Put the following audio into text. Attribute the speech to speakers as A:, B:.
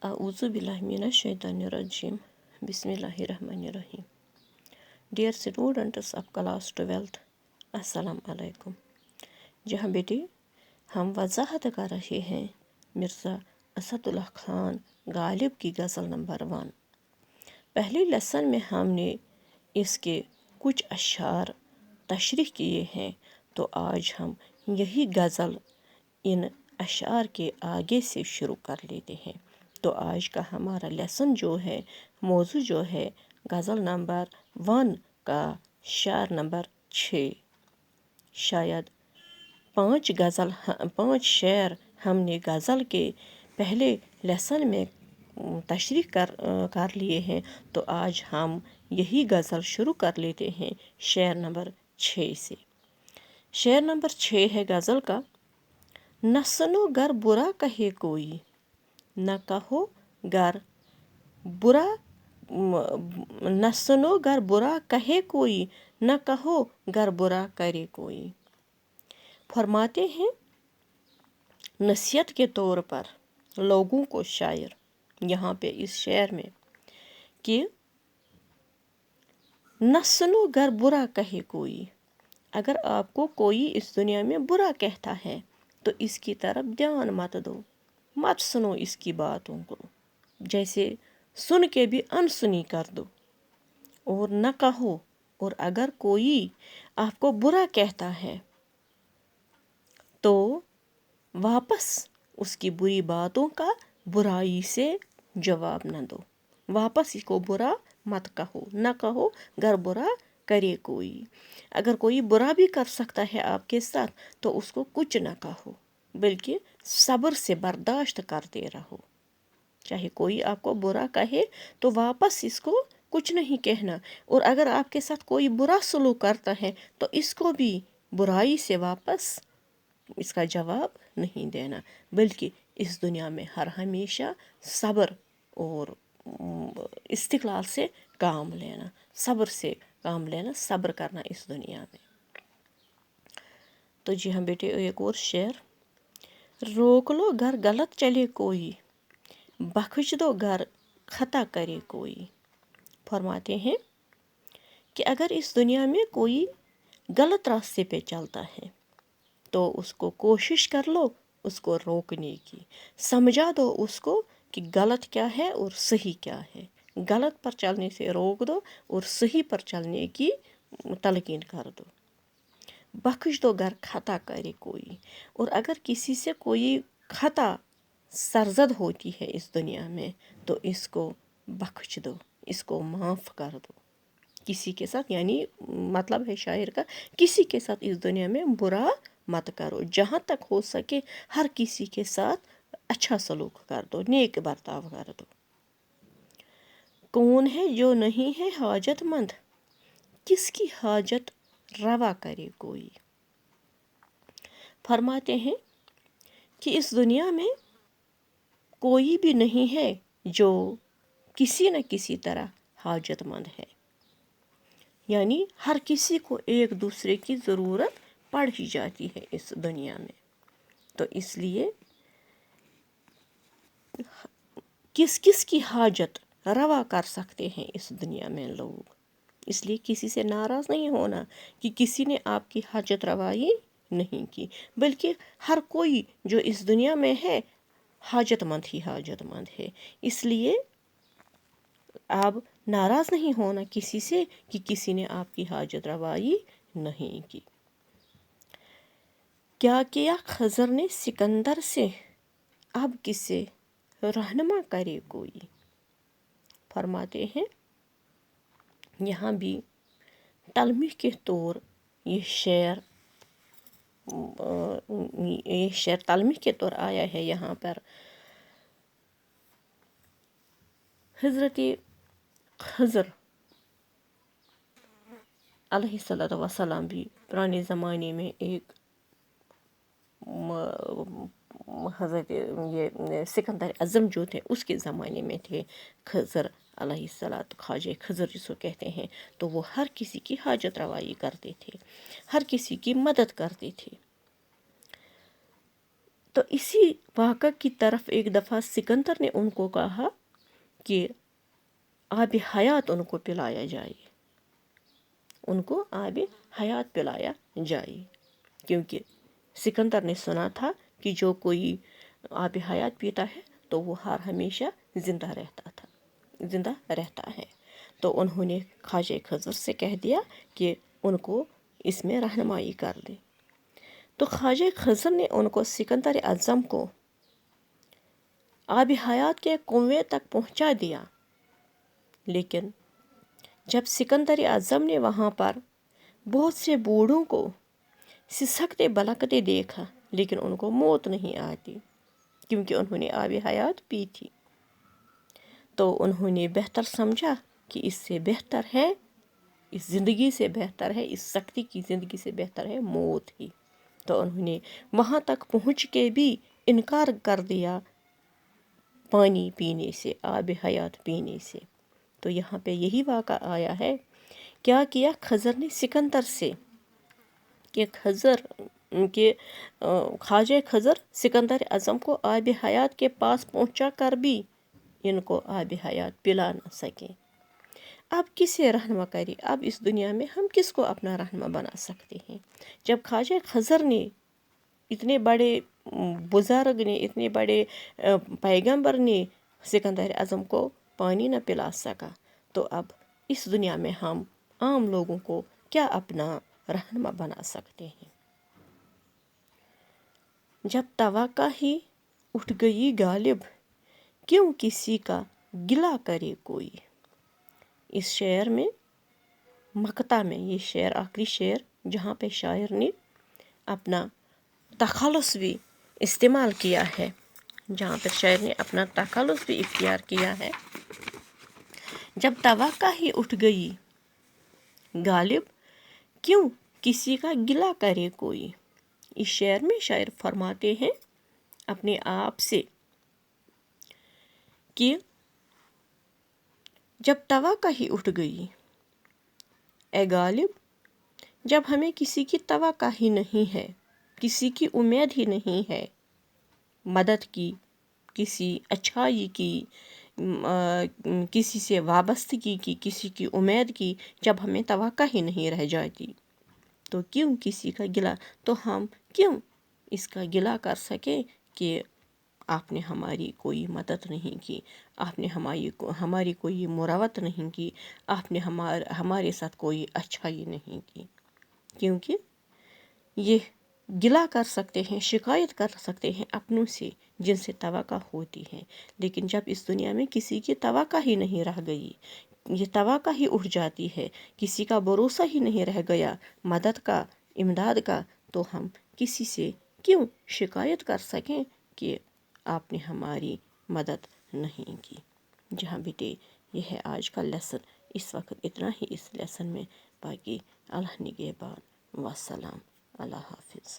A: A'udzu billahi minash-shaytanir-rajim. Bismillahir-rahmanir-rahim. Dear students of class 12th, अस्सलाम वालेकुम। जहाँ बेटे हम वजाहत कर रहे हैं मिर्ज़ा असदुल्लाह खान गालिब की गज़ल नंबर 1। पहले लेसन में हमने इसके कुछ अशार तशरीह किए हैं, तो आज हम यही गज़ल इन अशार के आगे से शुरू कर लेते हैं। तो आज का हमारा लेसन जो है, मौजू जो है, गज़ल नंबर 1 का शार नंबर 6। शायद 5 शेर हमने गज़ल के पहले लेसन में तशरीह कर लिए हैं, तो आज हम यही गज़ल शुरू कर लेते हैं शेर नंबर 6 से। शेर नंबर 6 है गज़ल का। न सुनो गर बुरा कहे कोई, न कहो गर बुरा, न सुनो गर बुरा कहे कोई, न कहो गर बुरा करे कोई। फरमाते हैं नसीहत के तौर पर लोगों को शायर यहाँ पे इस शेर में कि न सुनो गर बुरा कहे कोई, अगर आपको कोई इस दुनिया में बुरा कहता है तो इसकी तरफ ध्यान मत दो, मत सुनो इसकी बातों को, जैसे सुन के भी अनसुनी कर दो। और न कहो, और अगर कोई आपको बुरा कहता है तो वापस उसकी बुरी बातों का बुराई से जवाब न दो, वापस इसको बुरा मत कहो। न कहो गर बुरा करे कोई, अगर कोई बुरा भी कर सकता है आपके साथ तो उसको कुछ न कहो, बल्कि सब्र से बर्दाश्त करते रहो। चाहे कोई आपको बुरा कहे तो वापस इसको कुछ नहीं कहना, और अगर आपके साथ कोई बुरा सलूक करता है तो इसको भी बुराई से वापस इसका जवाब नहीं देना, बल्कि इस दुनिया में हर हमेशा सब्र और इस्तिक़लाल से काम लेना, सब्र से काम लेना, सब्र करना इस दुनिया में। तो जी हाँ बेटे, एक और शेर। रोक लो घर गलत चले कोई, बख्श दो घर खता करे कोई। फरमाते हैं कि अगर इस दुनिया में कोई गलत रास्ते पे चलता है तो उसको कोशिश कर लो उसको रोकने की, समझा दो उसको कि गलत क्या है और सही क्या है। गलत पर चलने से रोक दो और सही पर चलने की तलकीन कर दो। बख्श दो गर खता करे कोई, और अगर किसी से कोई खता सरजद होती है इस दुनिया में तो इसको बख्श दो, इसको माफ़ कर दो। किसी के साथ, यानी मतलब है शायर का, किसी के साथ इस दुनिया में बुरा मत करो, जहाँ तक हो सके हर किसी के साथ अच्छा सलूक कर दो, नेक बर्ताव कर दो। कौन है जो नहीं है हाजतमंद, किसकी हाजत रवा करे कोई। फरमाते हैं कि इस दुनिया में कोई भी नहीं है जो किसी न किसी तरह हाजतमंद है, यानी हर किसी को एक दूसरे की ज़रूरत पड़ ही जाती है इस दुनिया में। तो इसलिए किस किस की हाजत रवा कर सकते हैं इस दुनिया में लोग, इसलिए किसी से नाराज़ नहीं होना कि किसी ने आपकी हाजत रवाई नहीं की, बल्कि हर कोई जो इस दुनिया में है हाजतमंद ही हाजतमंद है। इसलिए आप नाराज़ नहीं होना किसी से कि किसी ने आपकी हाजत रवाई नहीं की। क्या किया खज़र ने सिकंदर से, अब किसे रहनुमा करे कोई। फरमाते हैं यहाँ भी तलमी के तौर ये शेर तलमी के तौर आया है। यहाँ पर हज़रत खज़र अलैहिस्सलातु वस्सलाम भी पुराने ज़माने में एक हज़रत ये सिकंदर अज़म जो थे उसके ज़माने में थे खज़र अलैहिस्सलातु, ख्वाजा खज़र जिसको कहते हैं। तो वो हर किसी की हाजत रवाई करते थे, हर किसी की मदद करते थे। تو اسی واقعہ کی طرف ایک دفعہ سکندر نے ان کو کہا کہ آب حیات ان کو پلایا جائے، ان کو آب حیات پلایا جائے، کیونکہ سکندر نے سنا تھا کہ جو کوئی آب حیات پیتا ہے تو وہ ہمیشہ زندہ رہتا ہے۔ تو انہوں نے خواجہ خضر سے کہہ دیا کہ ان کو اس میں رہنمائی کر دے۔ تو خواجہ خضر نے ان کو سکندر اعظم کو آب حیات کے کنویں تک پہنچا دیا، لیکن جب سکندر اعظم نے وہاں پر بہت سے بوڑھوں کو سسکتے بلکتے دیکھا، لیکن ان کو موت نہیں آتی کیونکہ انہوں نے آب حیات پی تھی، تو انہوں نے بہتر سمجھا کہ اس سے بہتر ہے، اس زندگی سے بہتر ہے، اس سختی کی زندگی سے بہتر ہے موت ہی۔ تو انہوں نے وہاں تک پہنچ کے بھی انکار کر دیا پانی پینے سے، آب حیات پینے سے۔ تو یہاں پہ یہی واقعہ آیا ہے، کیا کیا خضر نے سکندر سے کہ خواجہ خضر سکندر اعظم کو آب حیات کے پاس پہنچا کر بھی ان کو آب حیات پلا نہ سکے۔ اب کسے رہنما کرے؟ اب اس دنیا میں ہم کس کو اپنا رہنما بنا سکتے ہیں؟ جب خواجہ خضر نے، اتنے بڑے بزرگ نے، اتنے بڑے پیغمبر نے سکندر اعظم کو پانی نہ پلا سکا، تو اب اس دنیا میں ہم عام لوگوں کو کیا اپنا رہنما بنا سکتے ہیں؟ جب توقع ہی اٹھ گئی غالب، کیوں کسی کا گلہ کرے کوئی۔ اس شعر میں، مقطع میں، یہ شعر آخری شعر جہاں پہ شاعر نے اپنا تخلص بھی استعمال کیا ہے، جہاں پہ شاعر نے اپنا تخلص بھی اختیار کیا ہے، جب توقع ہی اٹھ گئی غالب، کیوں کسی کا گلہ کرے کوئی۔ اس شعر میں شاعر فرماتے ہیں اپنے آپ سے کہ جب توقع ہی اٹھ گئی اے غالب، جب ہمیں کسی کی توقع ہی نہیں ہے، کسی کی امید ہی نہیں ہے، مدد کی، کسی اچھائی کی، کسی سے وابستگی کی، کسی کی امید کی، جب ہمیں توقع ہی نہیں رہ جاتی، تو کیوں کسی کا گلہ، تو ہم کیوں اس کا گلہ کر سکیں کہ آپ نے ہماری کوئی مدد نہیں کی، آپ نے ہماری کوئی مروت نہیں کی، آپ نے ہمارے ساتھ کوئی اچھائی نہیں کی۔ کیونکہ یہ گلہ کر سکتے ہیں، شکایت کر سکتے ہیں اپنوں سے جن سے توقع ہوتی ہے، لیکن جب اس دنیا میں کسی کی توقع ہی نہیں رہ گئی، یہ توقع ہی اٹھ جاتی ہے، کسی کا بھروسہ ہی نہیں رہ گیا مدد کا، امداد کا، تو ہم کسی سے کیوں شکایت کر سکیں کہ آپ نے ہماری مدد نہیں کی۔ جہاں بیٹے، یہ ہے آج کا لیسن، اس وقت اتنا ہی اس لیسن میں، باقی اللہ نگہبان، والسلام، اللہ حافظ۔